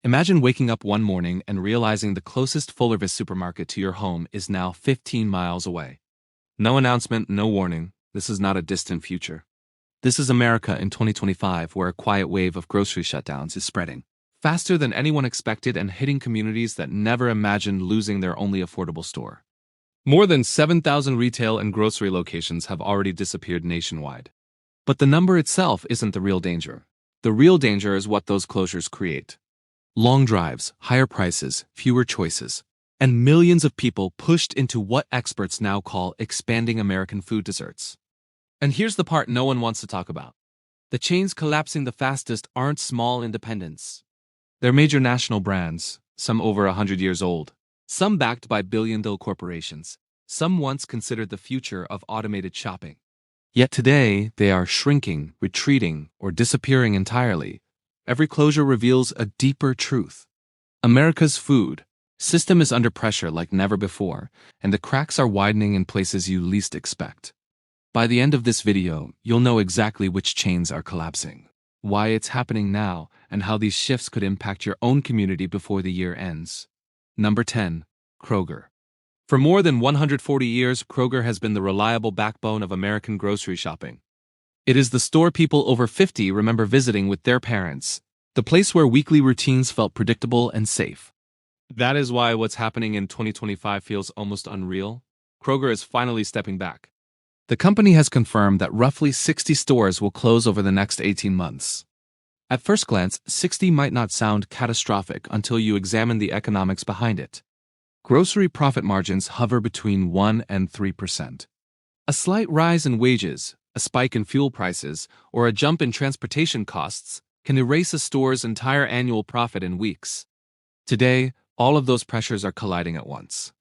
Imagine waking up one morning and realizing the closest full-service supermarket to your home is now 15 miles away. No announcement, no warning. This is not a distant future. This is America in 2025, where a quiet wave of grocery shutdowns is spreading faster than anyone expected and hitting communities that never imagined losing their only affordable store. More than 7,000 retail and grocery locations have already disappeared nationwide. But the number itself isn't the real danger. The real danger is what those closures create. Long drives, higher prices, fewer choices, and millions of people pushed into what experts now call expanding American food deserts. And here's the part no one wants to talk about. The chains collapsing the fastest aren't small independents. They're major national brands, some over 100 years old, some backed by billion-dollar corporations, some once considered the future of automated shopping. Yet today, they are shrinking, retreating, or disappearing entirely. Every closure reveals a deeper truth. America's food system is under pressure like never before, and the cracks are widening in places you least expect. By the end of this video, you'll know exactly which chains are collapsing, why it's happening now, and how these shifts could impact your own community before the year ends. Number 10. Kroger. For more than 140 years, Kroger has been the reliable backbone of American grocery shopping. It is the store people over 50 remember visiting with their parents, the place where weekly routines felt predictable and safe. That is why what's happening in 2025 feels almost unreal. Kroger is finally stepping back. The company has confirmed that roughly 60 stores will close over the next 18 months. At first glance, 60 might not sound catastrophic until you examine the economics behind it. Grocery profit margins hover between 1% and 3%. A slight rise in wages, a spike in fuel prices, or a jump in transportation costs can erase a store's entire annual profit in weeks. Today, all of those pressures are colliding at once.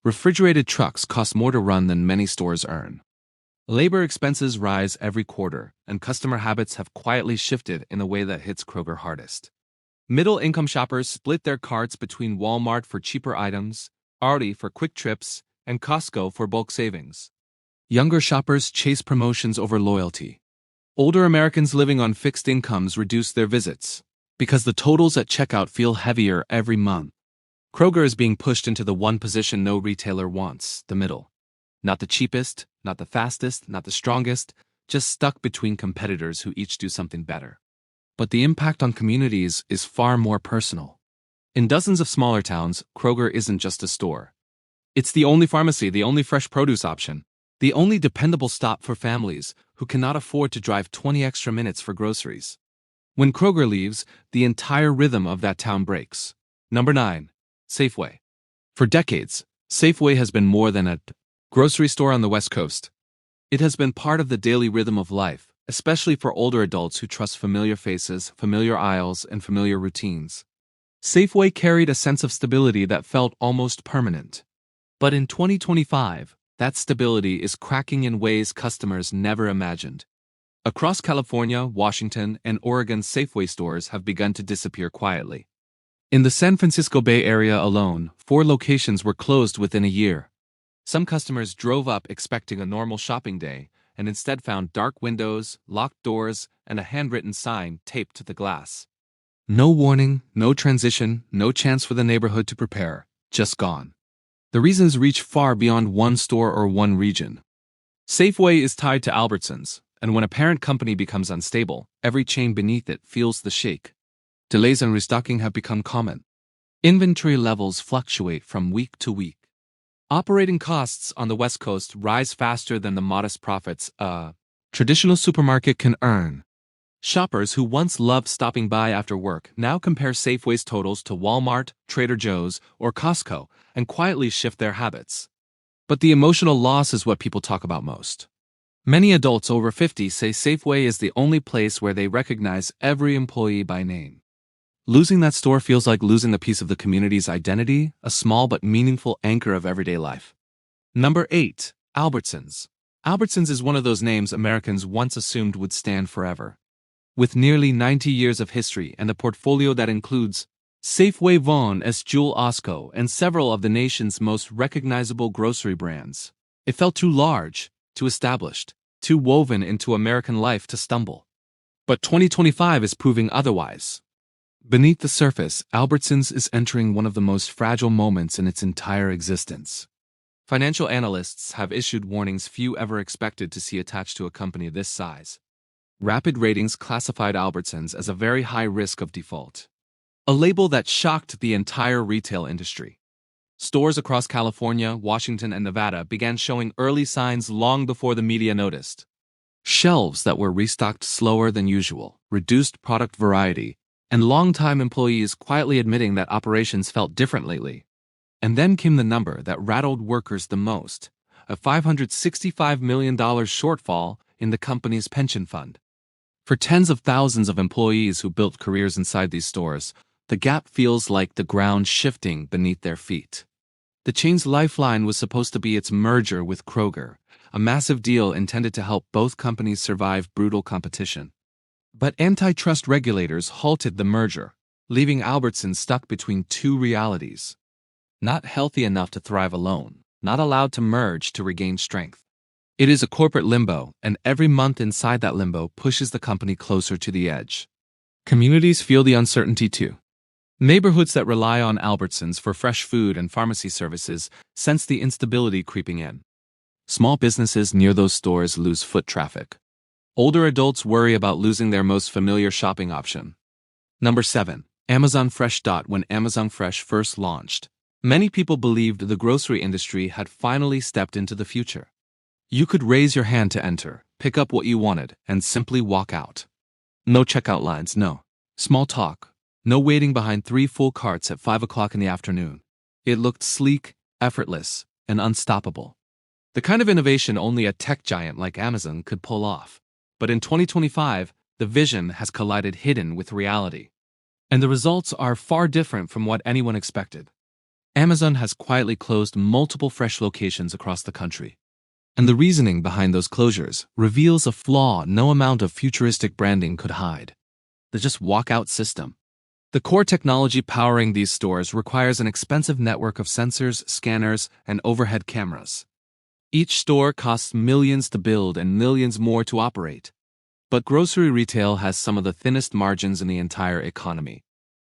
Refrigerated trucks cost more to run than many stores earn. Labor expenses rise every quarter, and customer habits have quietly shifted in a way that hits Kroger hardest. Middle-income shoppers split their carts between Walmart for cheaper items, Aldi for quick trips, and Costco for bulk savings. Younger shoppers chase promotions over loyalty. Older Americans living on fixed incomes reduce their visits because the totals at checkout feel heavier every month. Kroger is being pushed into the one position no retailer wants, the middle. Not the cheapest, not the fastest, not the strongest, just stuck between competitors who each do something better. But the impact on communities is far more personal. In dozens of smaller towns, Kroger isn't just a store. It's the only pharmacy, the only fresh produce option, the only dependable stop for families who cannot afford to drive 20 extra minutes for groceries. When Kroger leaves, the entire rhythm of that town breaks. Number 9. Safeway. For decades, Safeway has been more than a grocery store on the West Coast. It has been part of the daily rhythm of life, especially for older adults who trust familiar faces, familiar aisles, and familiar routines. Safeway carried a sense of stability that felt almost permanent. But in 2025, that stability is cracking in ways customers never imagined. Across California, Washington, and Oregon, Safeway stores have begun to disappear quietly. In the San Francisco Bay Area alone, 4 locations were closed within a year. Some customers drove up expecting a normal shopping day and instead found dark windows, locked doors, and a handwritten sign taped to the glass. No warning, no transition, no chance for the neighborhood to prepare, just gone. The reasons reach far beyond one store or one region. Safeway is tied to Albertsons, and when a parent company becomes unstable, every chain beneath it feels the shake. Delays in restocking have become common. Inventory levels fluctuate from week to week. Operating costs on the West Coast rise faster than the modest profits a traditional supermarket can earn. Shoppers who once loved stopping by after work now compare Safeway's totals to Walmart, Trader Joe's, or Costco and quietly shift their habits. But the emotional loss is what people talk about most. Many adults over 50 say Safeway is the only place where they recognize every employee by name. Losing that store feels like losing a piece of the community's identity, a small but meaningful anchor of everyday life. Number 8. Albertsons. Albertsons is one of those names Americans once assumed would stand forever. With nearly 90 years of history and a portfolio that includes Safeway, Vaughan, Jewel, Osco, and several of the nation's most recognizable grocery brands, it felt too large, too established, too woven into American life to stumble. But 2025 is proving otherwise. Beneath the surface, Albertsons is entering one of the most fragile moments in its entire existence. Financial analysts have issued warnings few ever expected to see attached to a company this size. Rapid Ratings classified Albertsons as a very high risk of default, a label that shocked the entire retail industry. Stores across California, Washington, and Nevada began showing early signs long before the media noticed. Shelves that were restocked slower than usual, reduced product variety, and longtime employees quietly admitting that operations felt different lately. And then came the number that rattled workers the most, a $565 million shortfall in the company's pension fund. For tens of thousands of employees who built careers inside these stores, the gap feels like the ground shifting beneath their feet. The chain's lifeline was supposed to be its merger with Kroger, a massive deal intended to help both companies survive brutal competition. But antitrust regulators halted the merger, leaving Albertsons stuck between two realities. Not healthy enough to thrive alone, not allowed to merge to regain strength. It is a corporate limbo, and every month inside that limbo pushes the company closer to the edge. Communities feel the uncertainty too. Neighborhoods that rely on Albertsons for fresh food and pharmacy services sense the instability creeping in. Small businesses near those stores lose foot traffic. Older adults worry about losing their most familiar shopping option. Number 7. Amazon Fresh. When Amazon Fresh first launched, many people believed the grocery industry had finally stepped into the future. You could raise your hand to enter, pick up what you wanted, and simply walk out. No checkout lines, no small talk, no waiting behind 3 full carts at 5 o'clock in the afternoon. It looked sleek, effortless, and unstoppable. The kind of innovation only a tech giant like Amazon could pull off. But in 2025, the vision has collided hidden with reality. And the results are far different from what anyone expected. Amazon has quietly closed multiple fresh locations across the country. And the reasoning behind those closures reveals a flaw no amount of futuristic branding could hide: the just walk-out system. The core technology powering these stores requires an expensive network of sensors, scanners, and overhead cameras. Each store costs millions to build and millions more to operate. But grocery retail has some of the thinnest margins in the entire economy.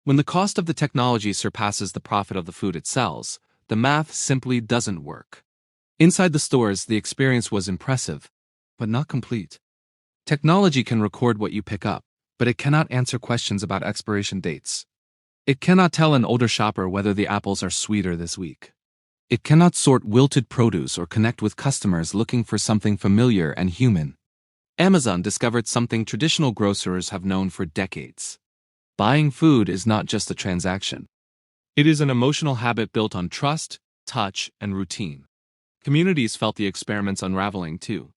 When the cost of the technology surpasses the profit of the food it sells, the math simply doesn't work. Inside the stores, the experience was impressive, but not complete. Technology can record what you pick up, but it cannot answer questions about expiration dates. It cannot tell an older shopper whether the apples are sweeter this week. It cannot sort wilted produce or connect with customers looking for something familiar and human. Amazon discovered something traditional grocers have known for decades. Buying food is not just a transaction. It is an emotional habit built on trust, touch, and routine. Communities felt the experiments unraveling too.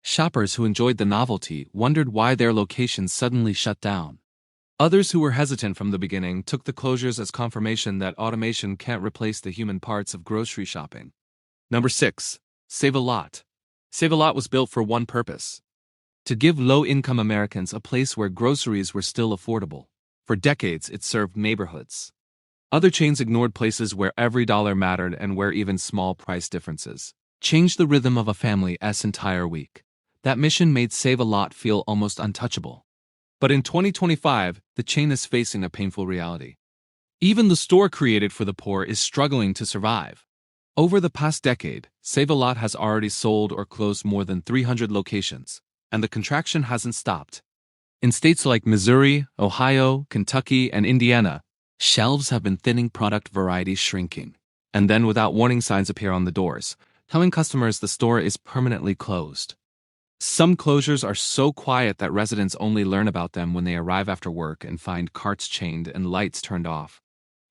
Shoppers who enjoyed the novelty wondered why their locations suddenly shut down. Others who were hesitant from the beginning took the closures as confirmation that automation can't replace the human parts of grocery shopping. Number 6. Save a Lot. Save a Lot was built for one purpose: to give low-income Americans a place where groceries were still affordable. For decades, it served neighborhoods. Other chains ignored places where every dollar mattered and where even small price differences changed the rhythm of a family's entire week. That mission made Save a Lot feel almost untouchable. But in 2025, the chain is facing a painful reality. Even the store created for the poor is struggling to survive. Over the past decade, Save a Lot has already sold or closed more than 300 locations, and the contraction hasn't stopped. In states like Missouri, Ohio, Kentucky, and Indiana, shelves have been thinning, product variety shrinking. And then without warning signs appear on the doors, telling customers the store is permanently closed. Some closures are so quiet that residents only learn about them when they arrive after work and find carts chained and lights turned off.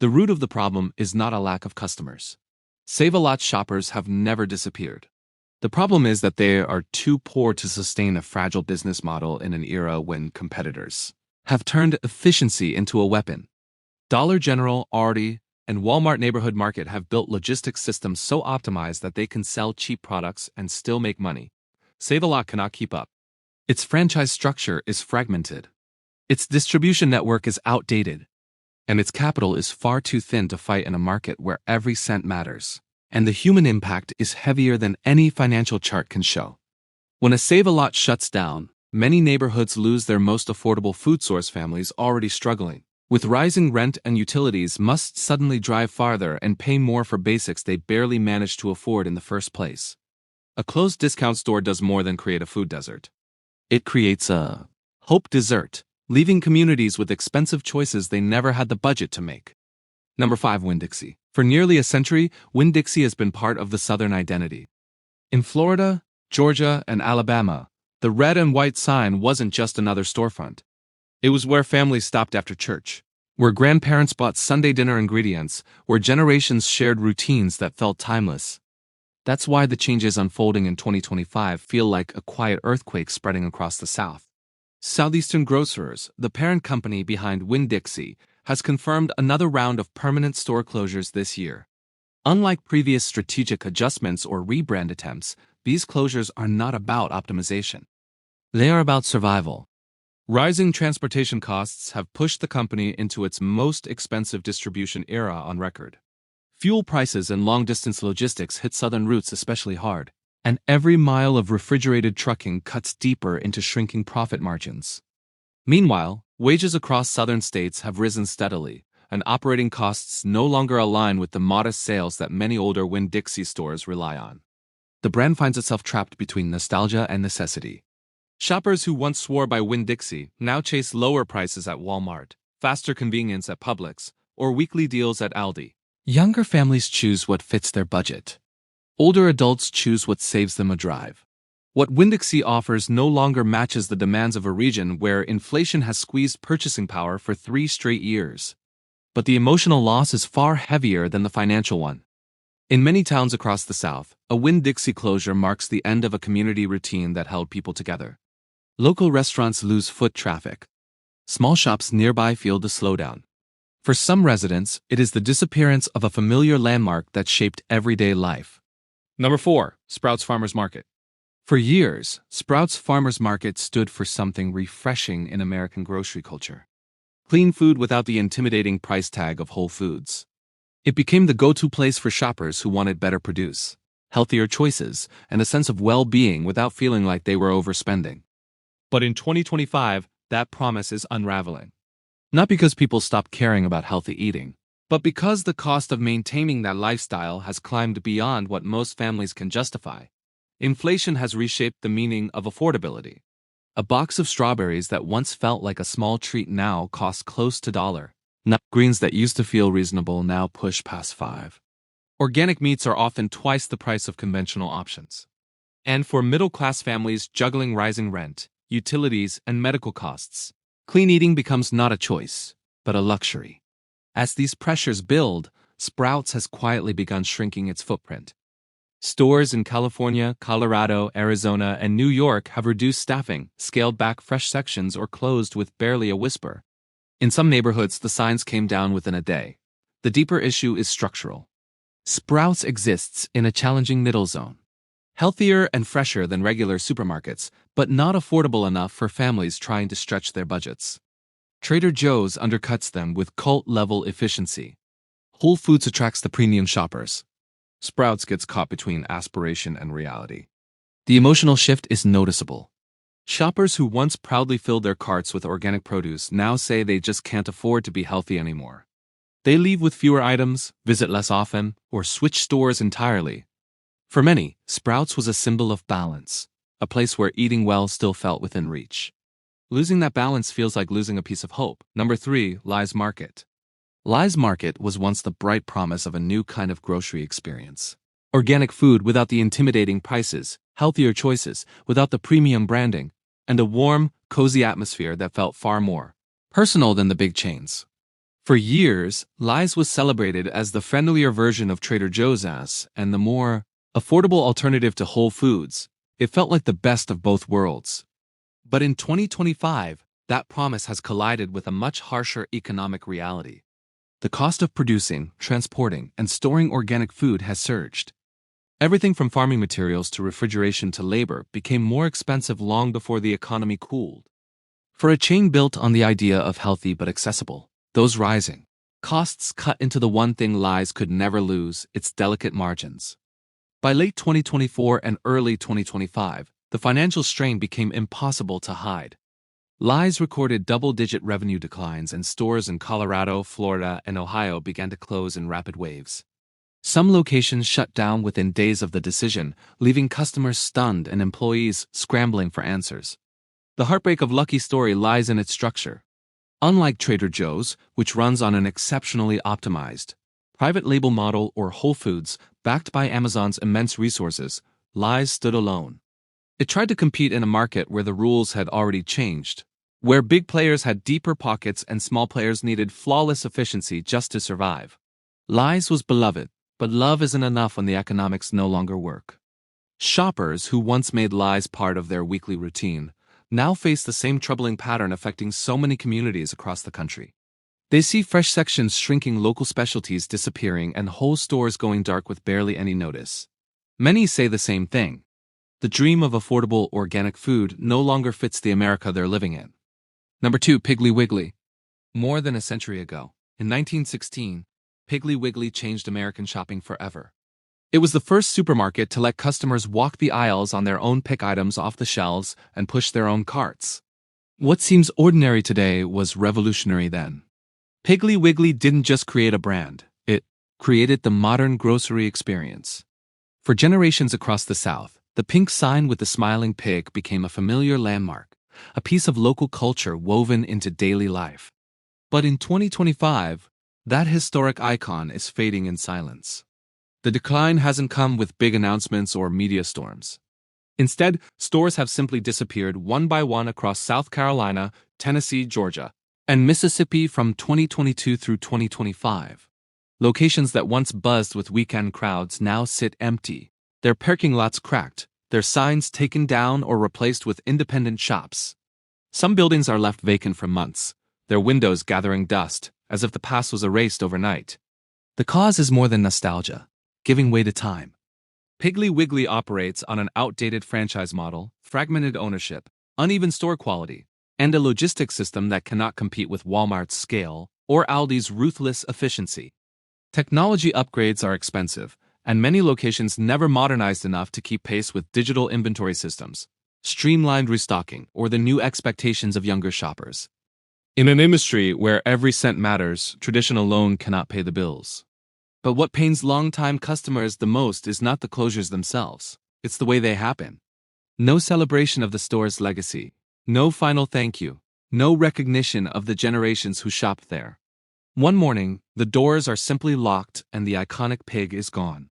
The root of the problem is not a lack of customers. Save a Lot shoppers have never disappeared. The problem is that they are too poor to sustain a fragile business model in an era when competitors have turned efficiency into a weapon. Dollar General, Aldi, and Walmart Neighborhood Market have built logistics systems so optimized that they can sell cheap products and still make money. Save a Lot cannot keep up. Its franchise structure is fragmented. Its distribution network is outdated. And its capital is far too thin to fight in a market where every cent matters. And the human impact is heavier than any financial chart can show. When a Save a Lot shuts down, many neighborhoods lose their most affordable food source families already struggling. With rising rent and utilities must suddenly drive farther and pay more for basics they barely managed to afford in the first place. A closed discount store does more than create a food desert. It creates a hope dessert, leaving communities with expensive choices they never had the budget to make. Number 5. Winn-Dixie. For nearly a century, Winn-Dixie has been part of the Southern identity. In Florida, Georgia, and Alabama, the red and white sign wasn't just another storefront. It was where families stopped after church, where grandparents bought Sunday dinner ingredients, where generations shared routines that felt timeless. That's why the changes unfolding in 2025 feel like a quiet earthquake spreading across the South. Southeastern Grocers, the parent company behind Winn-Dixie, has confirmed another round of permanent store closures this year. Unlike previous strategic adjustments or rebrand attempts, these closures are not about optimization. They are about survival. Rising transportation costs have pushed the company into its most expensive distribution era on record. Fuel prices and long-distance logistics hit southern routes especially hard, and every mile of refrigerated trucking cuts deeper into shrinking profit margins. Meanwhile, wages across southern states have risen steadily, and operating costs no longer align with the modest sales that many older Winn-Dixie stores rely on. The brand finds itself trapped between nostalgia and necessity. Shoppers who once swore by Winn-Dixie now chase lower prices at Walmart, faster convenience at Publix, or weekly deals at Aldi. Younger families choose what fits their budget. Older adults choose what saves them a drive. What Winn-Dixie offers no longer matches the demands of a region where inflation has squeezed purchasing power for 3 straight years. But the emotional loss is far heavier than the financial one. In many towns across the South, a Winn-Dixie closure marks the end of a community routine that held people together. Local restaurants lose foot traffic. Small shops nearby feel the slowdown. For some residents, it is the disappearance of a familiar landmark that shaped everyday life. Number 4. Sprouts Farmers Market. For years, Sprouts Farmers Market stood for something refreshing in American grocery culture. Clean food without the intimidating price tag of Whole Foods. It became the go-to place for shoppers who wanted better produce, healthier choices, and a sense of well-being without feeling like they were overspending. But in 2025, that promise is unraveling. Not because people stopped caring about healthy eating, but because the cost of maintaining that lifestyle has climbed beyond what most families can justify. Inflation has reshaped the meaning of affordability. A box of strawberries that once felt like a small treat now costs close to $1. Nut greens that used to feel reasonable now push past $5. Organic meats are often twice the price of conventional options. And for middle-class families juggling rising rent, utilities, and medical costs, clean eating becomes not a choice, but a luxury. As these pressures build, Sprouts has quietly begun shrinking its footprint. Stores in California, Colorado, Arizona, and New York have reduced staffing, scaled back fresh sections, or closed with barely a whisper. In some neighborhoods, the signs came down within a day. The deeper issue is structural. Sprouts exists in a challenging middle zone. Healthier and fresher than regular supermarkets, but not affordable enough for families trying to stretch their budgets. Trader Joe's undercuts them with cult-level efficiency. Whole Foods attracts the premium shoppers. Sprouts gets caught between aspiration and reality. The emotional shift is noticeable. Shoppers who once proudly filled their carts with organic produce now say they just can't afford to be healthy anymore. They leave with fewer items, visit less often, or switch stores entirely. For many, Sprouts was a symbol of balance, a place where eating well still felt within reach. Losing that balance feels like losing a piece of hope. Number 3, Lies Market. Lies Market was once the bright promise of a new kind of grocery experience. Organic food without the intimidating prices, healthier choices without the premium branding, and a warm, cozy atmosphere that felt far more personal than the big chains. For years, Lies was celebrated as the friendlier version of Trader Joe's and the more affordable alternative to Whole Foods. It felt like the best of both worlds. But in 2025, that promise has collided with a much harsher economic reality. The cost of producing, transporting, and storing organic food has surged. Everything from farming materials to refrigeration to labor became more expensive long before the economy cooled. For a chain built on the idea of healthy but accessible, those rising costs cut into the one thing Lies could never lose: its delicate margins. By late 2024 and early 2025, the financial strain became impossible to hide. Lies recorded double-digit revenue declines, and stores in Colorado, Florida, and Ohio began to close in rapid waves. Some locations shut down within days of the decision, leaving customers stunned and employees scrambling for answers. The heartbreak of Lucky Story lies in its structure. Unlike Trader Joe's, which runs on an exceptionally optimized private label model, or Whole Foods, backed by Amazon's immense resources, Lies stood alone. It tried to compete in a market where the rules had already changed, where big players had deeper pockets and small players needed flawless efficiency just to survive. Lies was beloved, but love isn't enough when the economics no longer work. Shoppers who once made Lies part of their weekly routine now face the same troubling pattern affecting so many communities across the country. They see fresh sections shrinking, local specialties disappearing, and whole stores going dark with barely any notice. Many say the same thing. The dream of affordable organic food no longer fits the America they're living in. Number 2. Piggly Wiggly. More than a century ago, in 1916, Piggly Wiggly changed American shopping forever. It was the first supermarket to let customers walk the aisles on their own, pick items off the shelves, and push their own carts. What seems ordinary today was revolutionary then. Piggly Wiggly didn't just create a brand, it created the modern grocery experience. For generations across the South, the pink sign with the smiling pig became a familiar landmark, a piece of local culture woven into daily life. But in 2025, that historic icon is fading in silence. The decline hasn't come with big announcements or media storms. Instead, stores have simply disappeared one by one across South Carolina, Tennessee, Georgia, and Mississippi from 2022 through 2025. Locations that once buzzed with weekend crowds now sit empty, their parking lots cracked, their signs taken down or replaced with independent shops. Some buildings are left vacant for months, their windows gathering dust, as if the past was erased overnight. The cause is more than nostalgia, giving way to time. Piggly Wiggly operates on an outdated franchise model, fragmented ownership, uneven store quality, and a logistics system that cannot compete with Walmart's scale or Aldi's ruthless efficiency. Technology upgrades are expensive, and many locations never modernized enough to keep pace with digital inventory systems, streamlined restocking, or the new expectations of younger shoppers. In an industry where every cent matters, tradition alone cannot pay the bills. But what pains longtime customers the most is not the closures themselves, it's the way they happen. No celebration of the store's legacy, no final thank you, no recognition of the generations who shopped there. One morning, the doors are simply locked and the iconic pig is gone.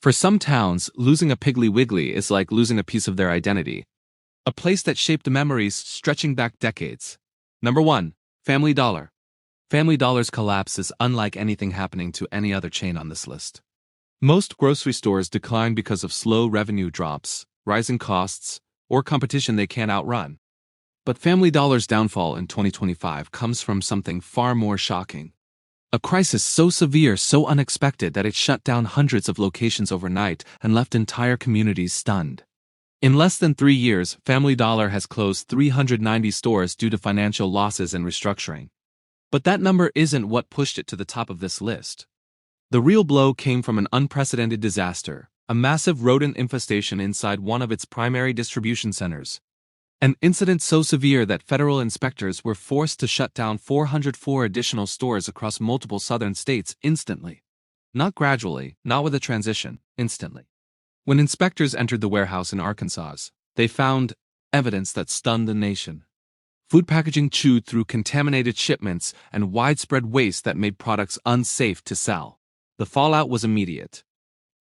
For some towns, losing a Piggly Wiggly is like losing a piece of their identity, a place that shaped memories stretching back decades. Number 1. Family Dollar. Family Dollar's collapse is unlike anything happening to any other chain on this list. Most grocery stores decline because of slow revenue drops, rising costs, or competition they can't outrun. But Family Dollar's downfall in 2025 comes from something far more shocking. A crisis so severe, so unexpected that it shut down hundreds of locations overnight and left entire communities stunned. In less than 3 years, Family Dollar has closed 390 stores due to financial losses and restructuring. But that number isn't what pushed it to the top of this list. The real blow came from an unprecedented disaster, a massive rodent infestation inside one of its primary distribution centers. An incident so severe that federal inspectors were forced to shut down 404 additional stores across multiple southern states instantly. Not gradually, not with a transition, instantly. When inspectors entered the warehouse in Arkansas, they found evidence that stunned the nation. Food packaging chewed through contaminated shipments and widespread waste that made products unsafe to sell. The fallout was immediate.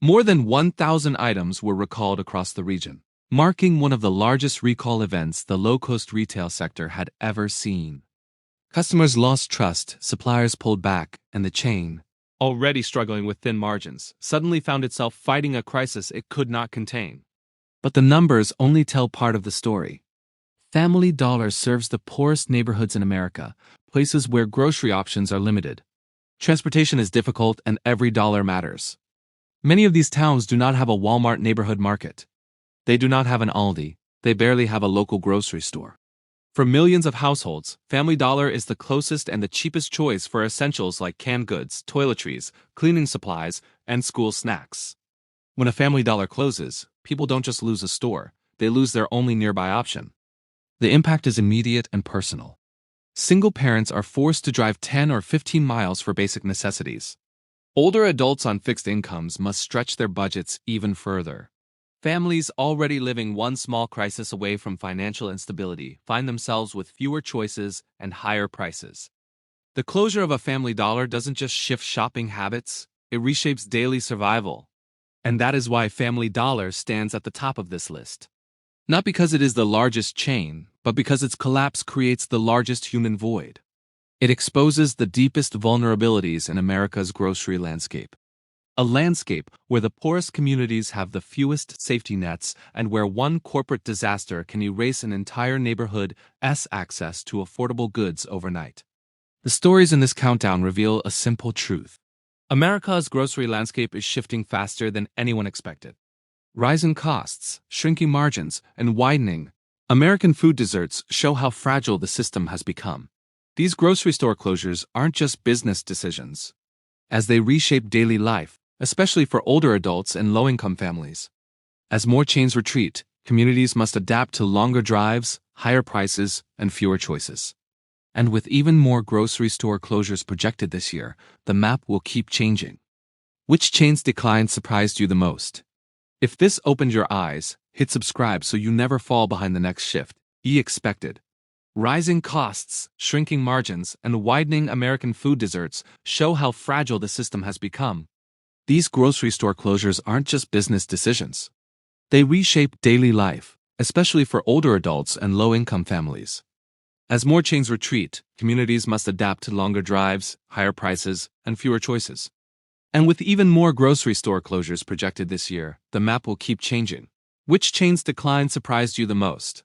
More than 1,000 items were recalled across the region, marking one of the largest recall events the low-cost retail sector had ever seen. Customers lost trust, suppliers pulled back, and the chain, already struggling with thin margins, suddenly found itself fighting a crisis it could not contain. But the numbers only tell part of the story. Family Dollar serves the poorest neighborhoods in America, places where grocery options are limited. Transportation is difficult and every dollar matters. Many of these towns do not have a Walmart neighborhood market. They do not have an Aldi. They barely have a local grocery store. For millions of households, Family Dollar is the closest and the cheapest choice for essentials like canned goods, toiletries, cleaning supplies, and school snacks. When a Family Dollar closes, people don't just lose a store, they lose their only nearby option. The impact is immediate and personal. Single parents are forced to drive 10 or 15 miles for basic necessities. Older adults on fixed incomes must stretch their budgets even further. Families already living one small crisis away from financial instability find themselves with fewer choices and higher prices. The closure of a Family Dollar doesn't just shift shopping habits, it reshapes daily survival. And that is why Family Dollar stands at the top of this list. Not because it is the largest chain, but because its collapse creates the largest human void. It exposes the deepest vulnerabilities in America's grocery landscape. A landscape where the poorest communities have the fewest safety nets and where one corporate disaster can erase an entire neighborhood's access to affordable goods overnight. The stories in this countdown reveal a simple truth. America's grocery landscape is shifting faster than anyone expected. Rising costs, shrinking margins, and widening American food deserts show how fragile the system has become. These grocery store closures aren't just business decisions, as they reshape daily life, especially for older adults and low-income families. As more chains retreat, communities must adapt to longer drives, higher prices, and fewer choices. And with even more grocery store closures projected this year, the map will keep changing. Which chain's decline surprised you the most? If this opened your eyes, hit subscribe so you never fall behind the next shift. Expected. Rising costs, shrinking margins, and widening American food deserts show how fragile the system has become. These grocery store closures aren't just business decisions. They reshape daily life, especially for older adults and low-income families. As more chains retreat, communities must adapt to longer drives, higher prices, and fewer choices. And with even more grocery store closures projected this year, the map will keep changing. Which chain's decline surprised you the most?